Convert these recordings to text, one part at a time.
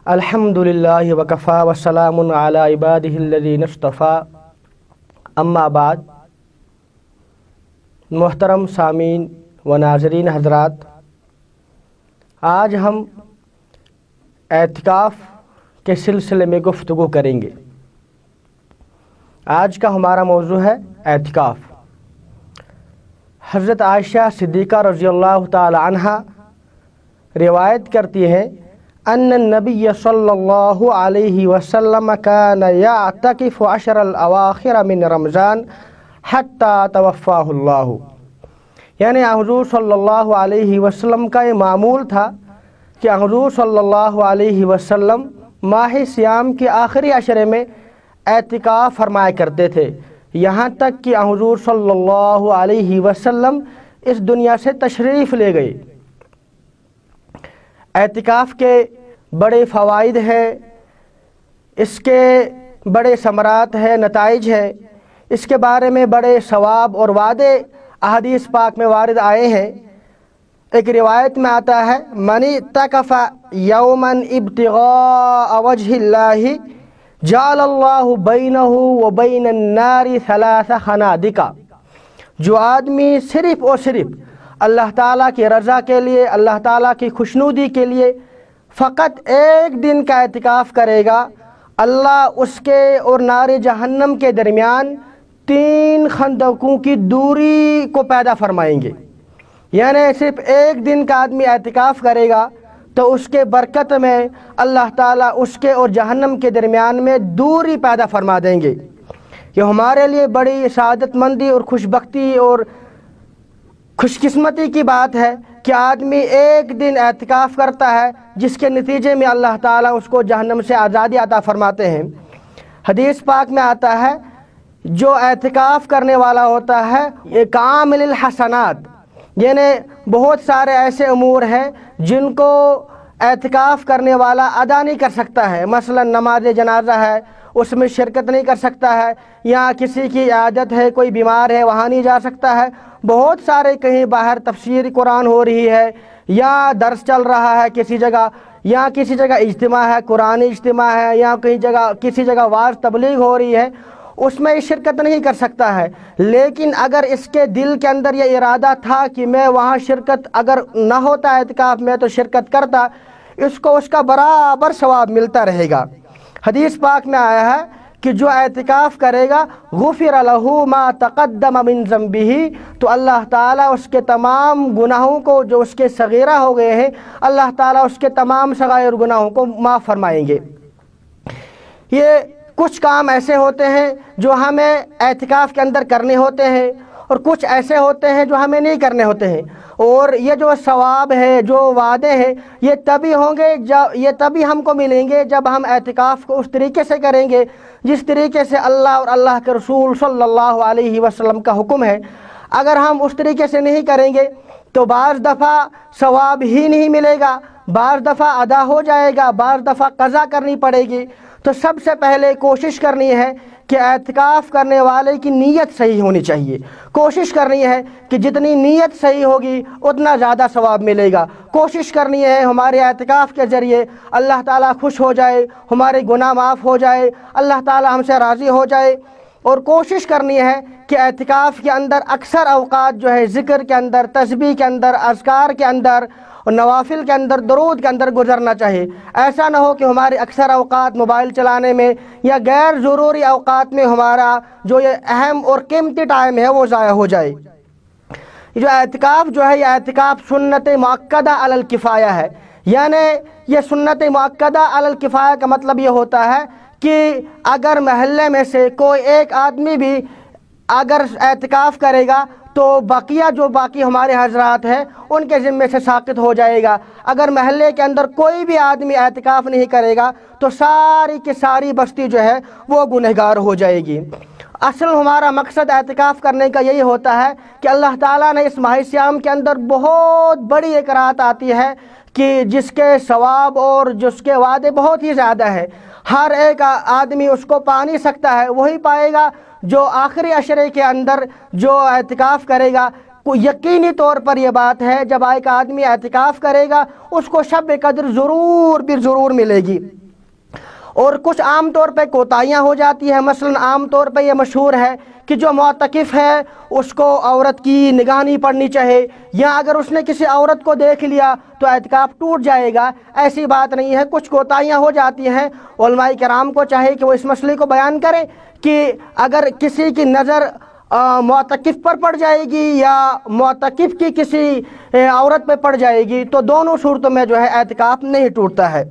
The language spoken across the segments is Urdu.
الحمدللہ وکفا وسلام علی عبادہ الذین اصطفیٰ، اما بعد۔ محترم سامعین و ناظرین حضرات، آج ہم اعتکاف کے سلسلے میں گفتگو کریں گے۔ آج کا ہمارا موضوع ہے اعتکاف۔ حضرت عائشہ صدیقہ رضی اللہ تعالی عنہا روایت کرتی ہیں ان النبی صلی اللہ علیہ وسلم کان یعتکف عشر الاواخر من رمضان حتی توفاہ اللہ، یعنی حضور صلی اللہ علیہ وسلم کا یہ معمول تھا کہ حضور صلی اللہ علیہ وسلم ماہ سیام کے آخری عشرے میں اعتکاف فرمایا کرتے تھے، یہاں تک کہ حضور صلی اللہ علیہ وسلم اس دنیا سے تشریف لے گئے۔ اعتکاف کے بڑے فوائد ہیں، اس کے بڑے ثمرات ہیں، نتائج ہیں، اس کے بارے میں بڑے ثواب اور وعدے احادیث پاک میں وارد آئے ہیں۔ ایک روایت میں آتا ہے من اعتکف یوما ابتغاء وجہ اللہ جعل اللہ بینہ وبین النار ثلاث خنادق، جو آدمی صرف اور صرف اللہ تعالیٰ کی رضا کے لیے، اللہ تعالیٰ کی خوشنودی کے لیے فقط ایک دن کا اعتکاف کرے گا، اللہ اس کے اور نار جہنم کے درمیان 3 خندقوں کی دوری کو پیدا فرمائیں گے۔ یعنی صرف ایک دن کا آدمی اعتکاف کرے گا تو اس کے برکت میں اللہ تعالیٰ اس کے اور جہنم کے درمیان میں دوری پیدا فرما دیں گے۔ یہ ہمارے لیے بڑی سعادت مندی اور خوش بختی اور خوش قسمتی کی بات ہے کہ آدمی ایک دن اعتکاف کرتا ہے، جس کے نتیجے میں اللہ تعالیٰ اس کو جہنم سے آزادی عطا فرماتے ہیں۔ حدیث پاک میں آتا ہے جو اعتکاف کرنے والا ہوتا ہے یہ کامل الحسنات، یعنی بہت سارے ایسے امور ہیں جن کو اعتکاف کرنے والا ادا نہیں کر سکتا ہے، مثلا نماز جنازہ ہے اس میں شرکت نہیں کر سکتا ہے، یا کسی کی عادت ہے، کوئی بیمار ہے وہاں نہیں جا سکتا ہے، بہت سارے کہیں باہر تفسیر قرآن ہو رہی ہے یا درس چل رہا ہے کسی جگہ، یا کسی جگہ اجتماع ہے، قرآنی اجتماع ہے، یا کسی جگہ واعظ تبلیغ ہو رہی ہے، اس میں شرکت نہیں کر سکتا ہے۔ لیکن اگر اس کے دل کے اندر یہ ارادہ تھا کہ میں وہاں شرکت اگر نہ ہوتا اعتکاف میں تو شرکت کرتا، اس کو اس کا برابر ثواب ملتا رہے گا۔ حدیث پاک میں آیا ہے کہ جو اعتکاف کرے گا غفر لہ ما تقدم من ذنبہ، تو اللہ تعالیٰ اس کے تمام گناہوں کو جو اس کے صغیرہ ہو گئے ہیں، اللہ تعالیٰ اس کے تمام صغائر گناہوں کو معاف فرمائیں گے۔ یہ کچھ کام ایسے ہوتے ہیں جو ہمیں اعتکاف کے اندر کرنے ہوتے ہیں، اور کچھ ایسے ہوتے ہیں جو ہمیں نہیں کرنے ہوتے ہیں، اور یہ جو ثواب ہے، جو وعدے ہیں، یہ تبھی ہوں گے یہ تبھی ہم کو ملیں گے جب ہم اعتکاف کو اس طریقے سے کریں گے جس طریقے سے اللہ اور اللہ کے رسول صلی اللہ علیہ وسلم کا حکم ہے۔ اگر ہم اس طریقے سے نہیں کریں گے تو بعض دفعہ ثواب ہی نہیں ملے گا، بعض دفعہ ادا ہو جائے گا، بعض دفعہ قضا کرنی پڑے گی۔ تو سب سے پہلے کوشش کرنی ہے کہ اعتکاف کرنے والے کی نیت صحیح ہونی چاہیے، کوشش کرنی ہے کہ جتنی نیت صحیح ہوگی اتنا زیادہ ثواب ملے گا، کوشش کرنی ہے ہمارے اعتکاف کے ذریعے اللہ تعالیٰ خوش ہو جائے، ہمارے گناہ معاف ہو جائے، اللہ تعالیٰ ہم سے راضی ہو جائے، اور کوشش کرنی ہے کہ اعتکاف کے اندر اکثر اوقات جو ہے ذکر کے اندر، تسبیح کے اندر، اذکار کے اندر اور نوافل کے اندر، درود کے اندر گزرنا چاہیے۔ ایسا نہ ہو کہ ہمارے اکثر اوقات موبائل چلانے میں یا غیر ضروری اوقات میں ہمارا جو یہ اہم اور قیمتی ٹائم ہے وہ ضائع ہو جائے۔ جو اعتکاف جو ہے یہ اعتکاف سنت مؤکدہ علی الکفایہ ہے، یعنی یہ سنت مؤکدہ علی الکفایہ کا مطلب یہ ہوتا ہے کہ اگر محلے میں سے کوئی ایک آدمی بھی اگر اعتکاف کرے گا تو بقیہ جو باقی ہمارے حضرات ہیں ان کے ذمے سے ساقط ہو جائے گا۔ اگر محلے کے اندر کوئی بھی آدمی اعتکاف نہیں کرے گا تو ساری کی ساری بستی جو ہے وہ گنہگار ہو جائے گی۔ اصل ہمارا مقصد اعتکاف کرنے کا یہی ہوتا ہے کہ اللہ تعالیٰ نے اس ماہ سیام کے اندر بہت بڑی ایک رات آتی ہے کہ جس کے ثواب اور جس کے وعدے بہت ہی زیادہ ہے. ہر ایک آدمی اس کو پا نہیں سکتا ہے، وہی پائے گا جو آخری عشرے کے اندر جو اعتکاف کرے گا. یقینی طور پر یہ بات ہے، جب ایک آدمی اعتکاف کرے گا اس کو شب قدر ضرور ملے گی. اور کچھ عام طور پہ کوتاہیاں ہو جاتی ہیں. مثلا عام طور پہ یہ مشہور ہے کہ جو معتکف ہے اس کو عورت کی نگاہ نہیں پڑنی چاہیے، یا اگر اس نے کسی عورت کو دیکھ لیا تو اعتکاف ٹوٹ جائے گا. ایسی بات نہیں ہے، کچھ کوتاہیاں ہو جاتی ہیں. علماء کرام کو چاہیے کہ وہ اس مسئلے کو بیان کریں کہ اگر کسی کی نظر معتکف پر پڑ جائے گی یا معتکف کی کسی عورت پہ پڑ جائے گی تو دونوں صورتوں میں جو ہے اعتکاف نہیں ٹوٹتا ہے.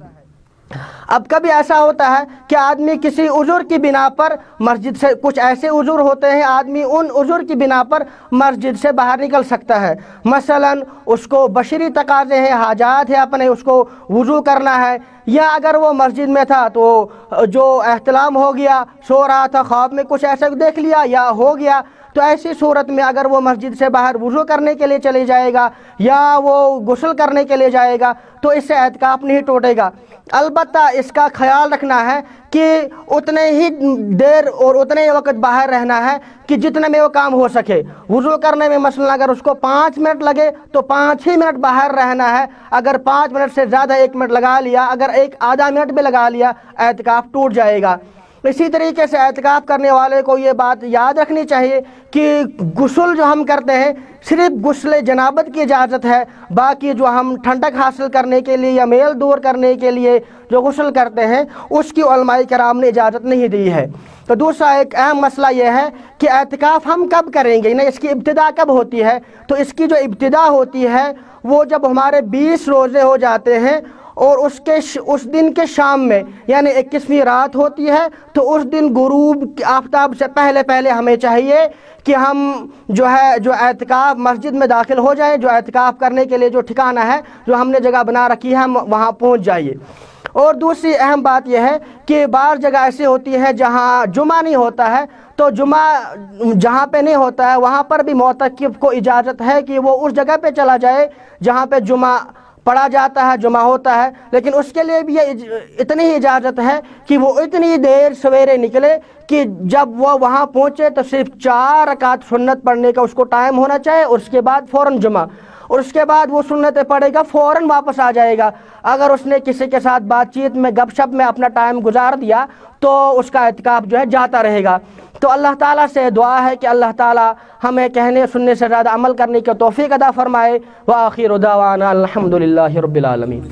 اب کبھی ایسا ہوتا ہے کہ آدمی کسی عذر کی بنا پر مسجد سے، کچھ ایسے عذر ہوتے ہیں آدمی ان عذر کی بنا پر مسجد سے باہر نکل سکتا ہے. مثلا اس کو بشری تقاضے ہیں، حاجات ہے اپنے، اس کو وضو کرنا ہے، یا اگر وہ مسجد میں تھا تو جو احتلام ہو گیا، سو رہا تھا خواب میں کچھ ایسا دیکھ لیا یا ہو گیا، تو ایسی صورت میں اگر وہ مسجد سے باہر وضو کرنے کے لیے چلے جائے گا یا وہ غسل کرنے کے لیے جائے گا تو اس سے اعتکاف نہیں ٹوٹے گا. البتہ اس کا خیال رکھنا ہے کہ اتنے ہی دیر اور اتنے ہی وقت باہر رہنا ہے کہ جتنے میں وہ کام ہو سکے. وضو کرنے میں مثلا اگر اس کو 5 منٹ لگے تو 5 ہی منٹ باہر رہنا ہے. اگر 5 منٹ سے زیادہ 1 منٹ لگا لیا، اگر آدھا منٹ بھی لگا لیا، اعتکاف ٹوٹ جائے گا. اسی طریقے سے اعتکاف کرنے والے کو یہ بات یاد رکھنی چاہیے کہ غسل جو ہم کرتے ہیں صرف غسل جنابت کی اجازت ہے، باقی جو ہم ٹھنڈک حاصل کرنے کے لیے یا میل دور کرنے کے لیے جو غسل کرتے ہیں اس کی علماء کرام نے اجازت نہیں دی ہے. تو دوسرا ایک اہم مسئلہ یہ ہے کہ اعتکاف ہم کب کریں گے، اس کی ابتدا کب ہوتی ہے. تو اس کی جو ابتدا ہوتی ہے وہ جب ہمارے 20 روزے ہو جاتے ہیں اور اس دن کے شام میں، یعنی 21ویں رات ہوتی ہے، تو اس دن غروب آفتاب سے پہلے ہمیں چاہیے کہ ہم جو اعتکاف مسجد میں داخل ہو جائیں، جو اعتکاف کرنے کے لیے جو ٹھکانہ ہے جو ہم نے جگہ بنا رکھی ہے ہم وہاں پہنچ جائیے. اور دوسری اہم بات یہ ہے کہ بعض جگہ ایسی ہوتی ہے جہاں جمعہ نہیں ہوتا ہے، تو جمعہ جہاں پہ نہیں ہوتا ہے وہاں پر بھی معتکف کو اجازت ہے کہ وہ اس جگہ پہ چلا جائے جہاں پہ جمعہ پڑھا جاتا ہے، جمعہ ہوتا ہے. لیکن اس کے لیے بھی یہ اتنی ہی اجازت ہے کہ وہ اتنی دیر سویرے نکلے کہ جب وہ وہاں پہنچے تو صرف 4 رکعت سنت پڑھنے کا اس کو ٹائم ہونا چاہیے، اور اس کے بعد فوراً جمعہ، اور اس کے بعد وہ سنتیں پڑھے گا، فوراً واپس آ جائے گا. اگر اس نے کسی کے ساتھ بات چیت میں گپ شپ میں اپنا ٹائم گزار دیا تو اس کا اعتکاف جو ہے جاتا رہے گا. تو اللہ تعالیٰ سے دعا ہے کہ اللہ تعالیٰ ہمیں کہنے سننے سے زیادہ عمل کرنے کی توفیق عطا فرمائے. وآخر دعوانا الحمدللہ رب العالمین.